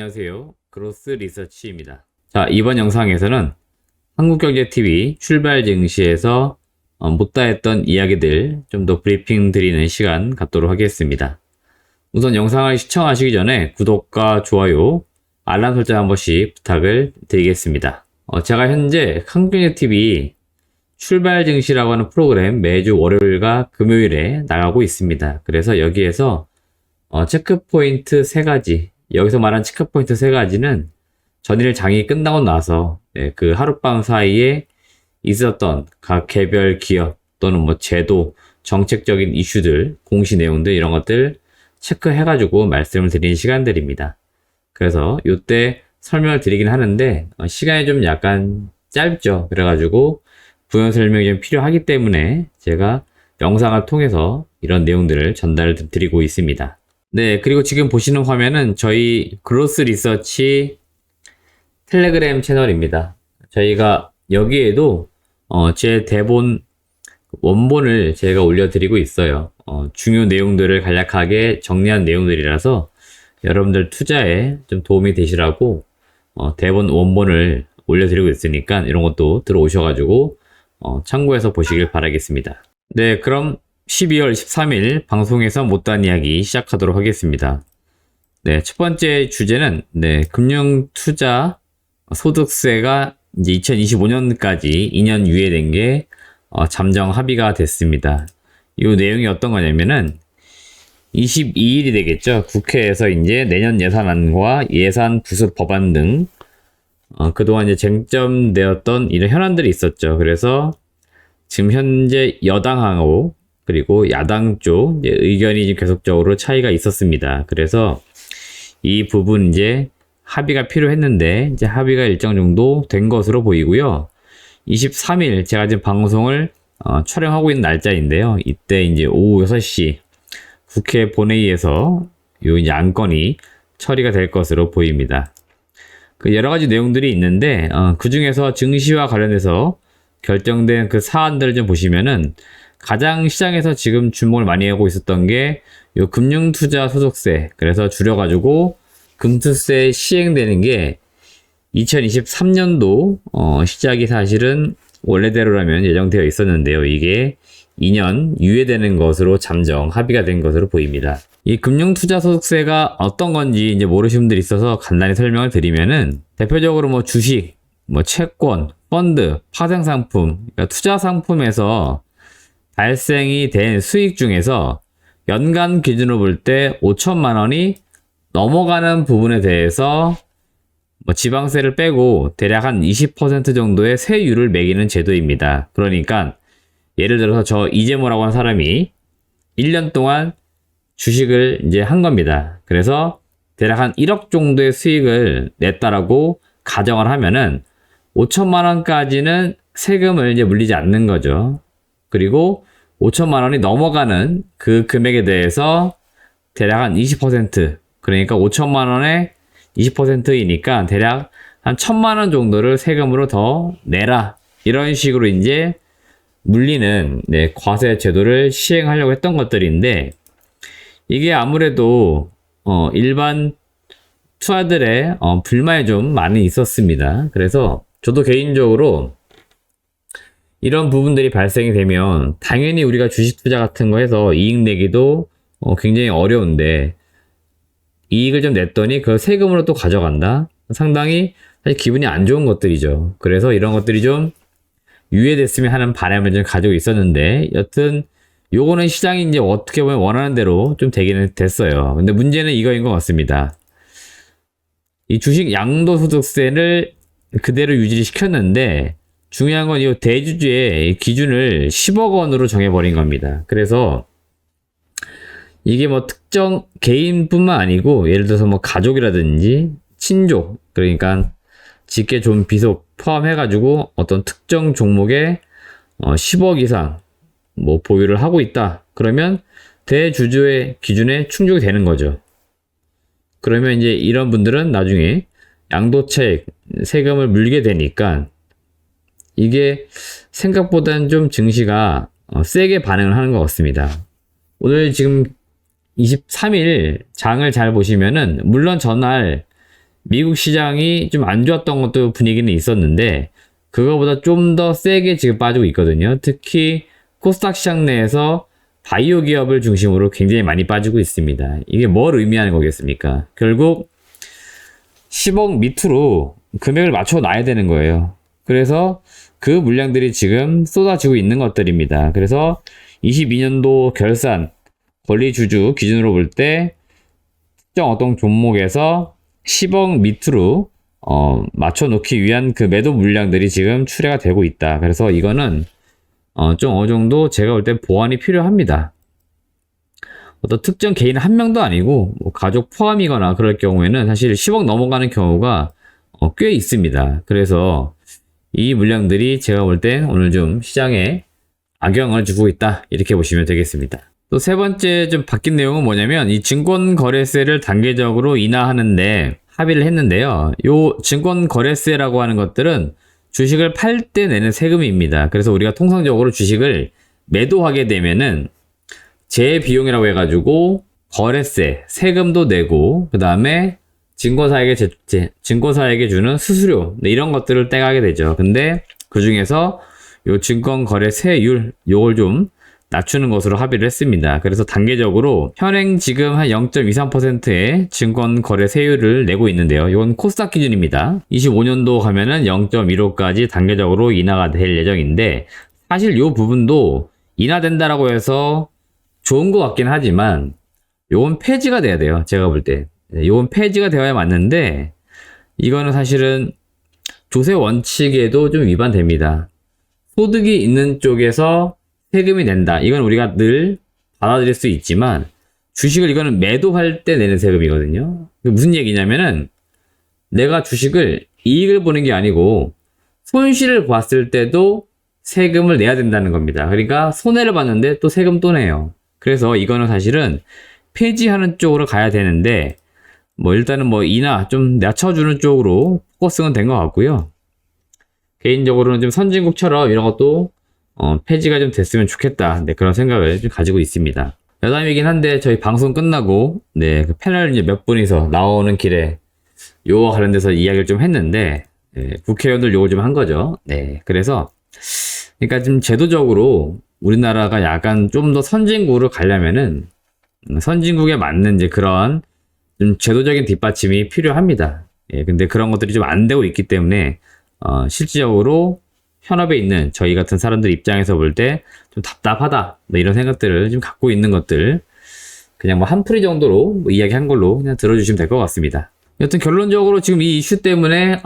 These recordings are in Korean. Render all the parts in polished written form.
안녕하세요. 그로스 리서치입니다. 자, 이번 영상에서는 한국경제TV 출발 증시에서 못다 했던 이야기들 좀 더 브리핑 드리는 시간 갖도록 하겠습니다. 우선 영상을 시청하시기 전에 구독과 좋아요, 알람 설정 한 번씩 부탁을 드리겠습니다. 제가 현재 한국경제TV 출발 증시라고 하는 프로그램 매주 월요일과 금요일에 나가고 있습니다. 그래서 여기에서 체크포인트 3가지, 여기서 말한 체크포인트 3가지는 전일 장이 끝나고 나서 그 하룻밤 사이에 있었던 각 개별 기업 또는 뭐 제도, 정책적인 이슈들, 공시 내용들 이런 것들 체크해가지고 말씀을 드리는 시간들입니다. 그래서 이때 설명을 드리긴 하는데 시간이 좀 약간 짧죠. 그래가지고 부연 설명이 좀 필요하기 때문에 제가 영상을 통해서 이런 내용들을 전달을 드리고 있습니다. 네, 그리고 지금 보시는 화면은 저희 그로스 리서치 텔레그램 채널입니다. 저희가 여기에도 제 대본 원본을 제가 올려드리고 있어요. 중요 내용들을 간략하게 정리한 내용들이라서 여러분들 투자에 좀 도움이 되시라고 대본 원본을 올려드리고 있으니까 이런 것도 들어오셔가지고 참고해서 보시길 바라겠습니다. 네, 그럼 12월 23일 방송에서 못다한 이야기 시작하도록 하겠습니다. 네, 첫 번째 주제는 금융투자 소득세가 이제 2025년까지 2년 유예된 게 잠정 합의가 됐습니다. 이 내용이 어떤 거냐면은 22일이 되겠죠. 국회에서 이제 내년 예산안과 예산 부수 법안 등 그동안 이제 쟁점되었던 이런 현안들이 있었죠. 그래서 지금 현재 여당하고 그리고 야당 쪽 의견이 지금 계속적으로 차이가 있었습니다. 그래서 이 부분 이제 합의가 필요했는데 이제 합의가 일정 정도 된 것으로 보이고요. 23일 제가 지금 방송을 촬영하고 있는 날짜인데요. 이때 이제 오후 6시 국회 본회의에서 이 안건이 처리가 될 것으로 보입니다. 그 여러 가지 내용들이 있는데 그 중에서 증시와 관련해서 결정된 그 사안들을 좀 보시면은 가장 시장에서 지금 주목을 많이 하고 있었던 게 요 금융투자 소득세, 그래서 줄여가지고 금투세 시행되는 게 2023년도 시작이 사실은 원래대로라면 예정되어 있었는데요. 이게 2년 유예되는 것으로 잠정 합의가 된 것으로 보입니다. 이 금융투자 소득세가 어떤 건지 이제 모르시는 분들이 있어서 간단히 설명을 드리면은 대표적으로 뭐 주식, 뭐 채권, 펀드, 파생상품, 그러니까 투자 상품에서 발생이 된 수익 중에서 연간 기준으로 볼 때 5천만 원이 넘어가는 부분에 대해서 뭐 지방세를 빼고 대략 한 20% 정도의 세율을 매기는 제도입니다. 그러니까 예를 들어서 저 이재모라고 하는 사람이 1년 동안 주식을 이제 한 겁니다. 그래서 대략 한 1억 정도의 수익을 냈다라고 가정을 하면은 5천만 원까지는 세금을 이제 물리지 않는 거죠. 그리고 5천만 원이 넘어가는 그 금액에 대해서 대략 한 20%, 그러니까 5천만 원에 20%이니까 대략 한 1,000만 원 정도를 세금으로 더 내라. 이런 식으로 이제 물리는 과세 제도를 시행하려고 했던 것들인데 이게 아무래도 일반 투자들의 불만이 좀 많이 있었습니다. 그래서 저도 개인적으로 이런 부분들이 발생이 되면 당연히 우리가 주식 투자 같은 거 해서 이익 내기도 굉장히 어려운데 이익을 좀 냈더니 그걸 세금으로 또 가져간다? 상당히 사실 기분이 안 좋은 것들이죠. 그래서 이런 것들이 좀 유예됐으면 하는 바람을 좀 가지고 있었는데 여튼 요거는 시장이 이제 어떻게 보면 원하는 대로 좀 되기는 됐어요. 근데 문제는 이거인 것 같습니다. 이 주식 양도소득세를 그대로 유지를 시켰는데 중요한 건 이 대주주의 기준을 10억 원으로 정해버린 겁니다. 그래서 이게 뭐 특정 개인뿐만 아니고 예를 들어서 뭐 가족이라든지 친족, 그러니까 직계 존 비속 포함해가지고 어떤 특정 종목에 10억 이상 뭐 보유를 하고 있다. 그러면 대주주의 기준에 충족이 되는 거죠. 그러면 이제 이런 분들은 나중에 양도차익 세금을 물게 되니까 이게 생각보다는 좀 증시가 세게 반응을 하는 것 같습니다. 오늘 지금 23일 장을 잘 보시면은 물론 전날 미국 시장이 좀 안 좋았던 것도 분위기는 있었는데 그거보다 좀 더 세게 지금 빠지고 있거든요. 특히 코스닥 시장 내에서 바이오 기업을 중심으로 굉장히 많이 빠지고 있습니다. 이게 뭘 의미하는 거겠습니까? 결국 10억 밑으로 금액을 맞춰 놔야 되는 거예요. 그래서 그 물량들이 지금 쏟아지고 있는 것들입니다. 그래서 22년도 결산 권리주주 기준으로 볼 때 특정 어떤 종목에서 10억 밑으로 맞춰놓기 위한 그 매도 물량들이 지금 출회가 되고 있다. 그래서 이거는 좀 어느 정도 제가 볼 때 보완이 필요합니다. 어떤 특정 개인 한 명도 아니고 뭐 가족 포함이거나 그럴 경우에는 사실 10억 넘어가는 경우가 꽤 있습니다. 그래서 이 물량들이 제가 볼 때 오늘 좀 시장에 악영을 주고 있다 이렇게 보시면 되겠습니다. 또 세 번째 좀 바뀐 내용은 뭐냐면 이 증권거래세를 단계적으로 인하하는데 합의를 했는데요. 요 증권거래세라고 하는 것들은 주식을 팔 때 내는 세금입니다. 그래서 우리가 통상적으로 주식을 매도하게 되면은 재비용이라고 해가지고 거래세, 세금도 내고 그 다음에 증권사에게 주는 수수료 이런 것들을 떼가게 되죠. 근데 그 중에서 요 증권거래세율 요걸 좀 낮추는 것으로 합의를 했습니다. 그래서 단계적으로 현행 지금 한 0.23%의 증권거래세율을 내고 있는데요. 이건 코스닥 기준입니다. 25년도 가면은 0.15까지 단계적으로 인하가 될 예정인데 사실 이 부분도 인하된다라고 해서 좋은 것 같긴 하지만 요건 폐지가 돼야 돼요. 제가 볼 때. 요건 폐지가 되어야 맞는데 이거는 사실은 조세 원칙에도 좀 위반됩니다. 소득이 있는 쪽에서 세금이 낸다. 이건 우리가 늘 받아들일 수 있지만 주식을 이거는 매도할 때 내는 세금이거든요. 무슨 얘기냐면은 내가 주식을 이익을 보는 게 아니고 손실을 봤을 때도 세금을 내야 된다는 겁니다. 그러니까 손해를 봤는데 또 세금 또 내요. 그래서 이거는 사실은 폐지하는 쪽으로 가야 되는데 뭐 일단은 뭐 인하 좀 낮춰주는 쪽으로 포커스는 된 것 같고요. 개인적으로는 좀 선진국처럼 이런 것도 폐지가 좀 됐으면 좋겠다. 네, 그런 생각을 좀 가지고 있습니다. 여담이긴 한데 저희 방송 끝나고 그 패널 이제 몇 분이서 나오는 길에 요거 관련돼서 이야기를 좀 했는데 국회의원들 요거 좀 한 거죠. 네, 그래서 그러니까 좀 제도적으로 우리나라가 약간 좀 더 선진국으로 가려면은 선진국에 맞는 이제 그런 좀 제도적인 뒷받침이 필요합니다. 근데 그런 것들이 좀 안 되고 있기 때문에 실질적으로 현업에 있는 저희 같은 사람들 입장에서 볼 때 좀 답답하다 이런 생각들을 좀 갖고 있는 것들 그냥 뭐 한풀이 정도로 뭐 이야기한 걸로 그냥 들어주시면 될 것 같습니다. 여튼 결론적으로 지금 이 이슈 때문에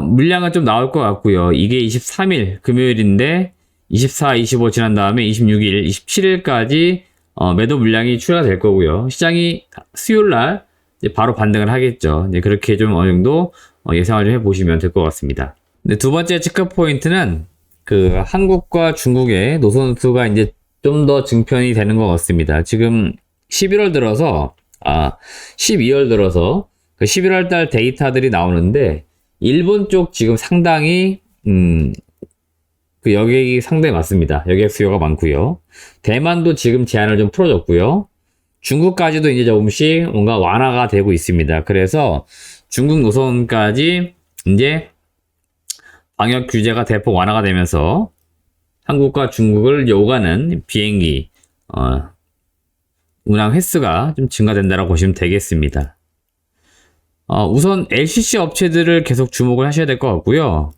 물량은 좀 나올 것 같고요. 이게 23일 금요일인데 24, 25 지난 다음에 26일, 27일까지 매도 물량이 출하가 될 거고요. 시장이 수요일날 바로 반등을 하겠죠. 그렇게 좀 어느 정도 예상을 좀 해보시면 될 것 같습니다. 두 번째 체크 포인트는 그 한국과 중국의 노선수가 이제 좀 더 증편이 되는 것 같습니다. 지금 11월 들어서 12월 들어서 그 11월 달 데이터들이 나오는데 일본 쪽 지금 상당히 그 여객이 상당히 많습니다. 여객 수요가 많고요. 대만도 지금 제한을 좀 풀어줬고요. 중국까지도 이제 조금씩 뭔가 완화가 되고 있습니다. 그래서 중국 노선까지 이제 방역 규제가 대폭 완화가 되면서 한국과 중국을 오가는 비행기 운항 횟수가 좀 증가된다고 보시면 되겠습니다. 우선 LCC 업체들을 계속 주목을 하셔야 될 것 같고요.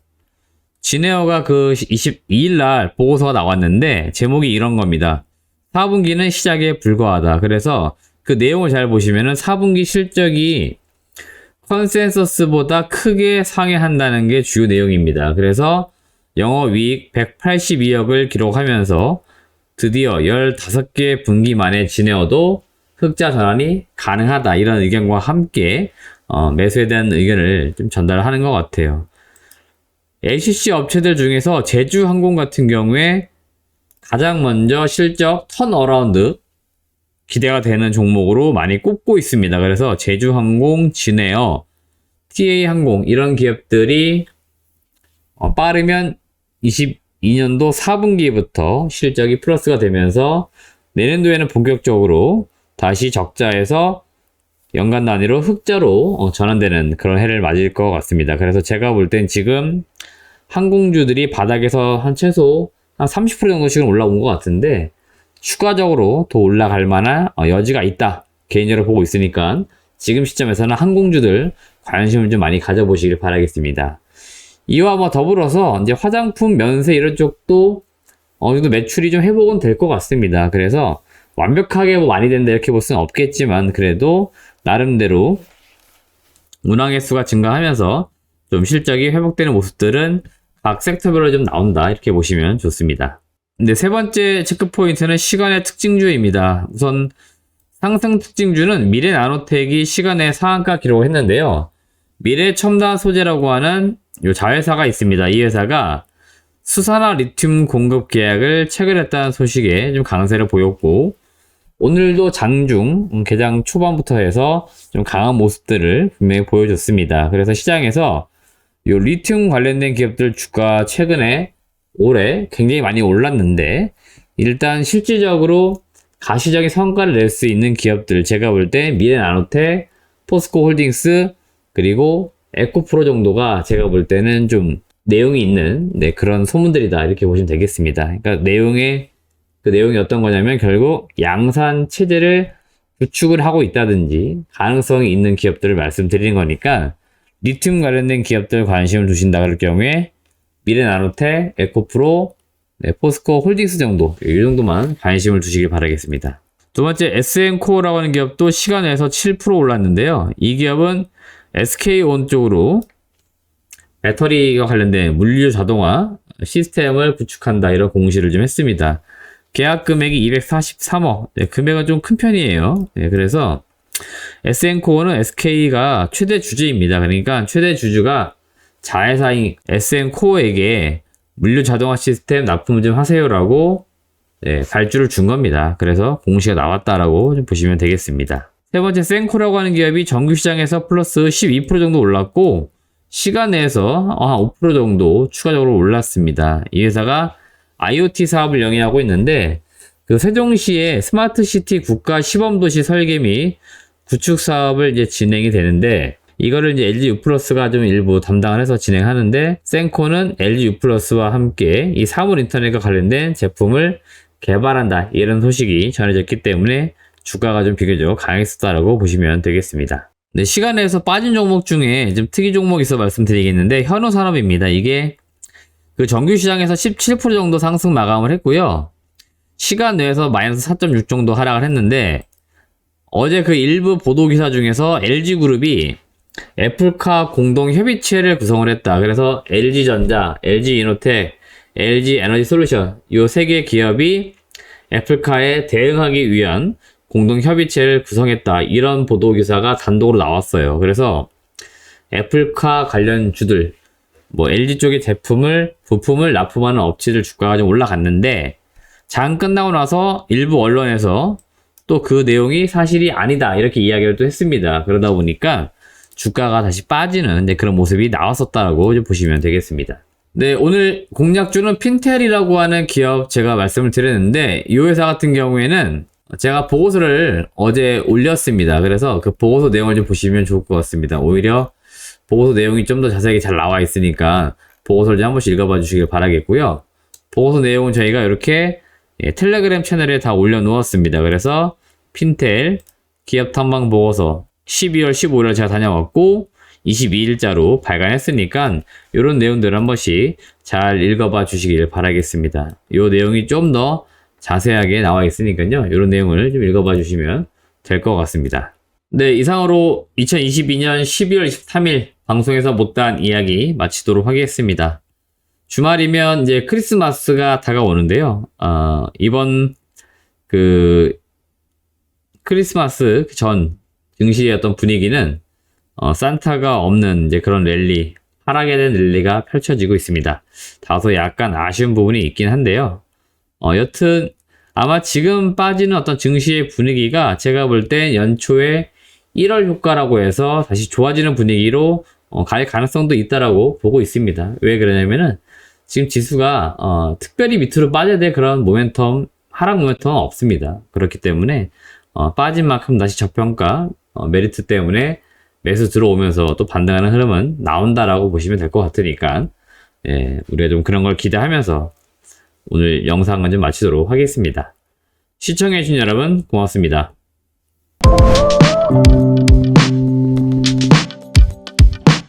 진에어가 그 22일 날 보고서가 나왔는데 제목이 이런 겁니다. 4분기는 시작에 불과하다. 그래서 그 내용을 잘 보시면은 4분기 실적이 컨센서스보다 크게 상회한다는 게 주요 내용입니다. 그래서 영업이익 182억을 기록하면서 드디어 15개 분기 만에 진에어도 흑자 전환이 가능하다. 이런 의견과 함께 매수에 대한 의견을 좀 전달하는 것 같아요. LCC 업체들 중에서 제주항공 같은 경우에 가장 먼저 실적 턴어라운드 기대가 되는 종목으로 많이 꼽고 있습니다. 그래서 제주항공, 진에어, TA항공 이런 기업들이 빠르면 22년도 4분기부터 실적이 플러스가 되면서 내년도에는 본격적으로 다시 적자에서 연간 단위로 흑자로 전환되는 그런 해를 맞을 것 같습니다. 그래서 제가 볼 땐 지금 항공주들이 바닥에서 한 최소 한 30% 정도씩은 올라온 것 같은데 추가적으로 더 올라갈 만한 여지가 있다. 개인적으로 보고 있으니까 지금 시점에서는 항공주들 관심을 좀 많이 가져보시길 바라겠습니다. 이와 뭐 더불어서 이제 화장품, 면세 이런 쪽도 어느 정도 매출이 좀 회복은 될 것 같습니다. 그래서 완벽하게 뭐 많이 된다 이렇게 볼 수는 없겠지만 그래도 나름대로 운항 횟수가 증가하면서 좀 실적이 회복되는 모습들은 각 섹터별로 좀 나온다 이렇게 보시면 좋습니다. 근데 세 번째 체크 포인트는 시간의 특징주입니다. 우선 상승 특징주는 미래 나노텍이 시간의 상한가 기록을 했는데요. 미래 첨단 소재라고 하는 요 자회사가 있습니다. 이 회사가 수산화 리튬 공급 계약을 체결했다는 소식에 좀 강세를 보였고 오늘도 장중 개장 초반부터 해서 좀 강한 모습들을 분명히 보여줬습니다. 그래서 시장에서 요 리튬 관련된 기업들 주가 최근에 올해 굉장히 많이 올랐는데 일단 실질적으로 가시적인 성과를 낼 수 있는 기업들 제가 볼 때 미래나노텍, 포스코홀딩스 그리고 에코프로 정도가 제가 볼 때는 좀 내용이 있는 그런 소문들이다 이렇게 보시면 되겠습니다. 그러니까 그 내용이 어떤 거냐면 결국 양산 체제를 구축을 하고 있다든지 가능성이 있는 기업들을 말씀드리는 거니까 리튬 관련된 기업들 관심을 두신다 그럴 경우에 미래나노텍, 에코프로, 포스코 홀딩스 정도 이 정도만 관심을 두시길 바라겠습니다. 두 번째 SN코어라고 하는 기업도 시간에서 7% 올랐는데요. 이 기업은 SK온 쪽으로 배터리와 관련된 물류 자동화 시스템을 구축한다 이런 공시를 좀 했습니다. 계약 금액이 243억 금액은 좀 큰 편이에요. 그래서 SN코어는 SK가 최대 주주입니다. 그러니까 최대 주주가 자회사인 SN코어에게 물류 자동화 시스템 납품 좀 하세요라고 발주를 준 겁니다. 그래서 공시가 나왔다라고 좀 보시면 되겠습니다. 세 번째 센코라고 하는 기업이 정규시장에서 플러스 12% 정도 올랐고 시간 내에서 한 5% 정도 추가적으로 올랐습니다. 이 회사가 IoT 사업을 영위하고 있는데 그 세종시의 스마트시티 국가 시범도시 설계 및 구축 사업을 이제 진행이 되는데 이거를 이제 LG U+가 좀 일부 담당을 해서 진행하는데 센코는 LG U+와 함께 이 사물 인터넷과 관련된 제품을 개발한다 이런 소식이 전해졌기 때문에 주가가 좀 비교적 강했었다라고 보시면 되겠습니다. 네, 시간에서 빠진 종목 중에 좀 특이 종목이 있어 말씀드리겠는데 현우산업입니다. 이게 그 정규 시장에서 17% 정도 상승 마감을 했고요. 시간 내에서 마이너스 4.6 정도 하락을 했는데 어제 그 일부 보도 기사 중에서 LG그룹이 애플카 공동 협의체를 구성을 했다. 그래서 LG전자, LG이노텍, LG에너지솔루션 이 세 개 기업이 애플카에 대응하기 위한 공동 협의체를 구성했다. 이런 보도 기사가 단독으로 나왔어요. 그래서 애플카 관련 주들 뭐 LG 쪽의 부품을 납품하는 업체들 주가가 좀 올라갔는데 장 끝나고 나서 일부 언론에서 또 그 내용이 사실이 아니다 이렇게 이야기를 또 했습니다. 그러다 보니까 주가가 다시 빠지는 그런 모습이 나왔었다라고 좀 보시면 되겠습니다. 네, 오늘 공략주는 핀텔이라고 하는 기업 제가 말씀을 드렸는데 이 회사 같은 경우에는 제가 보고서를 어제 올렸습니다. 그래서 그 보고서 내용을 좀 보시면 좋을 것 같습니다. 오히려 보고서 내용이 좀 더 자세하게 잘 나와 있으니까 보고서를 좀 한 번씩 읽어봐 주시길 바라겠고요. 보고서 내용은 저희가 이렇게 텔레그램 채널에 다 올려놓았습니다. 그래서 핀텔 기업 탐방 보고서 12월 15일에 제가 다녀왔고 22일자로 발간했으니까 이런 내용들을 한 번씩 잘 읽어봐 주시길 바라겠습니다. 이 내용이 좀 더 자세하게 나와 있으니까요. 이런 내용을 좀 읽어봐 주시면 될 것 같습니다. 네, 이상으로 2022년 12월 23일 방송에서 못다한 이야기 마치도록 하겠습니다. 주말이면 이제 크리스마스가 다가오는데요. 이번 그 크리스마스 전 증시의 어떤 분위기는 산타가 없는 이제 그런 랠리, 하락에 대한 랠리가 펼쳐지고 있습니다. 다소 약간 아쉬운 부분이 있긴 한데요. 여튼 아마 지금 빠지는 어떤 증시의 분위기가 제가 볼 때 연초에 1월 효과라고 해서 다시 좋아지는 분위기로 갈 가능성도 있다라고 보고 있습니다. 왜 그러냐면은 지금 지수가 특별히 밑으로 빠져야 될 그런 모멘텀, 하락 모멘텀은 없습니다. 그렇기 때문에 빠진 만큼 다시 저평가 메리트 때문에 매수 들어오면서 또 반등하는 흐름은 나온다라고 보시면 될 것 같으니까 예, 우리가 좀 그런 걸 기대하면서 오늘 영상은 좀 마치도록 하겠습니다. 시청해주신 여러분 고맙습니다.